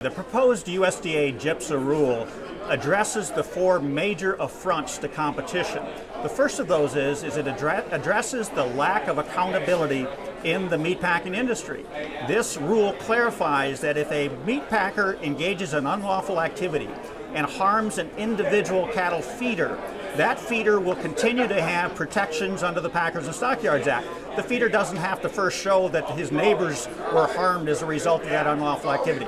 The proposed USDA GIPSA rule addresses the four major affronts to competition. The first of those is it addresses the lack of accountability in the meatpacking industry. This rule clarifies that if a meat packer engages in unlawful activity and harms an individual cattle feeder, that feeder will continue to have protections under the Packers and Stockyards Act. The feeder doesn't have to first show that his neighbors were harmed as a result of that unlawful activity.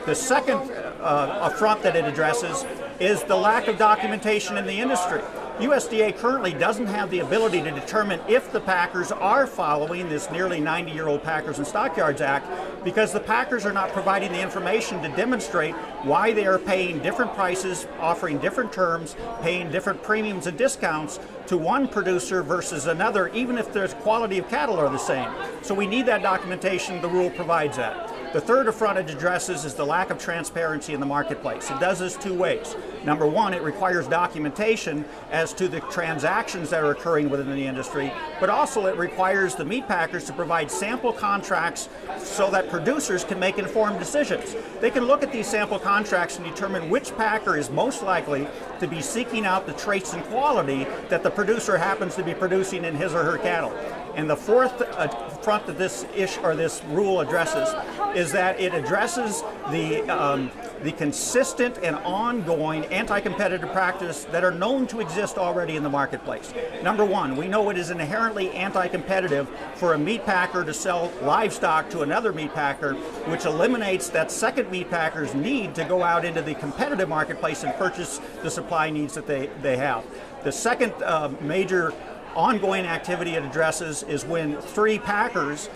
The second affront that it addresses is the lack of documentation in the industry. USDA currently doesn't have the ability to determine if the packers are following this nearly 90-year-old Packers and Stockyards Act because the packers are not providing the information to demonstrate why they are paying different prices, offering different terms, paying different premiums and discounts to one producer versus another, even if the quality of cattle are the same. So we need that documentation. The rule provides that. The third affront it addresses is the lack of transparency in the marketplace. It does this two ways. Number one, it requires documentation as to the transactions that are occurring within the industry, but also it requires the meat packers to provide sample contracts so that producers can make informed decisions. They can look at these sample contracts and determine which packer is most likely to be seeking out the traits and quality that the producer happens to be producing in his or her cattle. And the fourth affront that this rule addresses is that it addresses the consistent and ongoing anti-competitive practice that are known to exist already in the marketplace. Number one, we know it is inherently anti-competitive for a meat packer to sell livestock to another meat packer, which eliminates that second meat packer's need to go out into the competitive marketplace and purchase the supply needs that they have. The second major ongoing activity it addresses is when three packers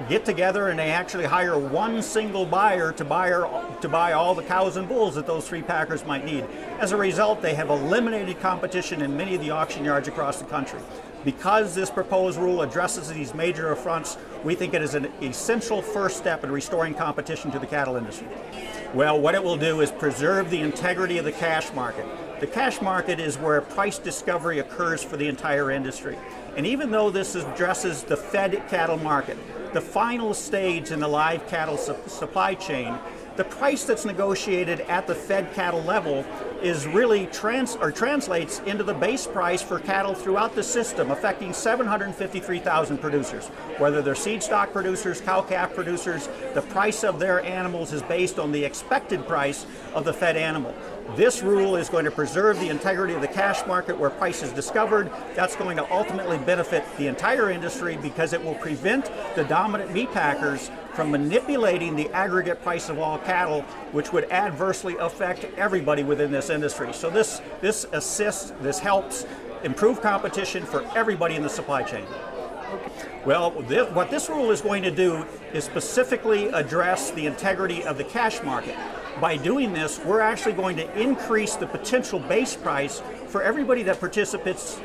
get together and they actually hire one single buyer to buy all the cows and bulls that those three packers might need. As a result, they have eliminated competition in many of the auction yards across the country. Because this proposed rule addresses these major affronts, we think it is an essential first step in restoring competition to the cattle industry. Well, what it will do is preserve the integrity of the cash market. The cash market is where price discovery occurs for the entire industry. And even though this addresses the fed cattle market, the final stage in the live cattle supply chain, the price that's negotiated at the fed cattle level is really translates into the base price for cattle throughout the system, affecting 753,000 producers. Whether they're seed stock producers, cow-calf producers, the price of their animals is based on the expected price of the fed animal. This rule is going to preserve the integrity of the cash market where price is discovered. That's going to ultimately benefit the entire industry because it will prevent the dominant meat packers from manipulating the aggregate price of all cattle, which would adversely affect everybody within this industry. So this helps improve competition for everybody in the supply chain. Well, what this rule is going to do is specifically address the integrity of the cash market. By doing this, we're actually going to increase the potential base price for everybody that participates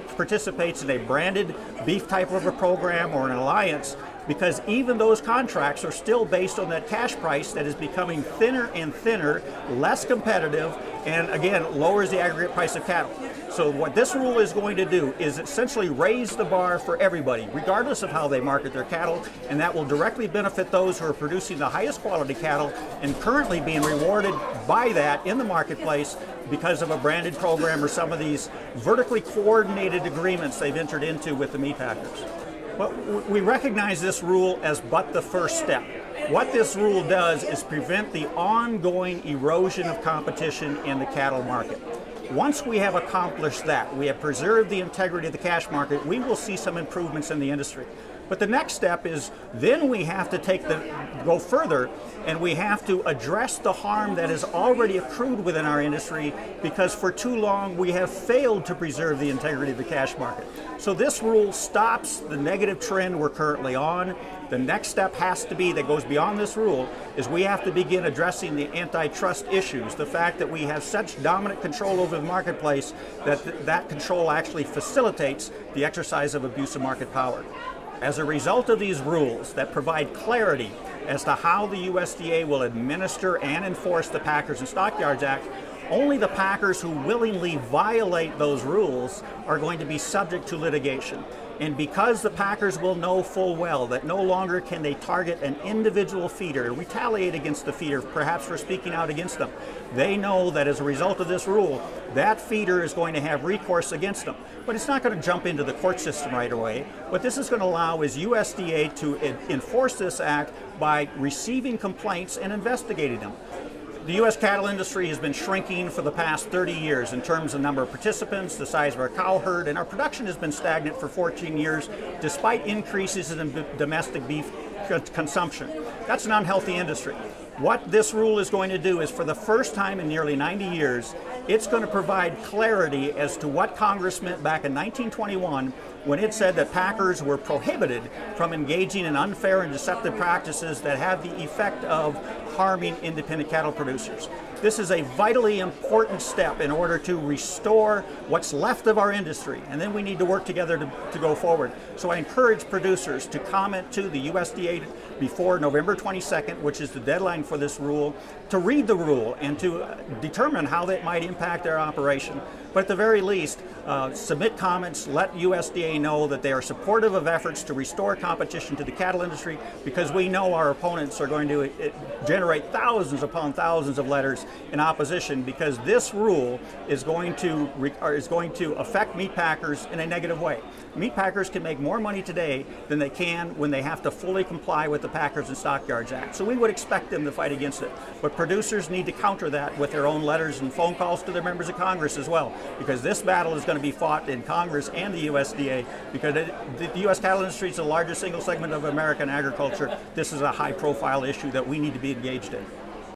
in a branded beef type of a program or an alliance, because even those contracts are still based on that cash price that is becoming thinner and thinner, less competitive, and again, lowers the aggregate price of cattle. So what this rule is going to do is essentially raise the bar for everybody, regardless of how they market their cattle, and that will directly benefit those who are producing the highest quality cattle and currently being rewarded by that in the marketplace because of a branded program or some of these vertically coordinated agreements they've entered into with the meat packers. Well, we recognize this rule as but the first step. What this rule does is prevent the ongoing erosion of competition in the cattle market. Once we have accomplished that, we have preserved the integrity of the cash market, we will see some improvements in the industry. But the next step is then we have to go further, and we have to address the harm that has already accrued within our industry because for too long we have failed to preserve the integrity of the cash market. So this rule stops the negative trend we're currently on. The next step has to be, that goes beyond this rule, is we have to begin addressing the antitrust issues, the fact that we have such dominant control over the marketplace that that control actually facilitates the exercise of abusive market power. As a result of these rules that provide clarity as to how the USDA will administer and enforce the Packers and Stockyards Act, only the packers who willingly violate those rules are going to be subject to litigation. And because the packers will know full well that no longer can they target an individual feeder, retaliate against the feeder, perhaps for speaking out against them, they know that as a result of this rule, that feeder is going to have recourse against them. But it's not going to jump into the court system right away. What this is going to allow is USDA to enforce this act by receiving complaints and investigating them. The U.S. cattle industry has been shrinking for the past 30 years in terms of number of participants, the size of our cow herd, and our production has been stagnant for 14 years despite increases in domestic beef consumption. That's an unhealthy industry. What this rule is going to do is, for the first time in nearly 90 years, it's going to provide clarity as to what Congress meant back in 1921 when it said that packers were prohibited from engaging in unfair and deceptive practices that have the effect of harming independent cattle producers. This is a vitally important step in order to restore what's left of our industry, and then we need to work together to go forward. So I encourage producers to comment to the USDA before November 22nd, which is the deadline for this rule, to read the rule and to determine how that might impact their operation. But at the very least, submit comments, let USDA know that they are supportive of efforts to restore competition to the cattle industry, because we know our opponents are going to generate thousands upon thousands of letters in opposition, because this rule is going to affect meat packers in a negative way. Meat packers can make more money today than they can when they have to fully comply with the Packers and Stockyards Act. So we would expect them to fight against it. But producers need to counter that with their own letters and phone calls to their members of Congress as well, because this battle is going to be fought in Congress and the USDA, because the U.S. cattle industry is the largest single segment of American agriculture. This is a high-profile issue that we need to be engaged in.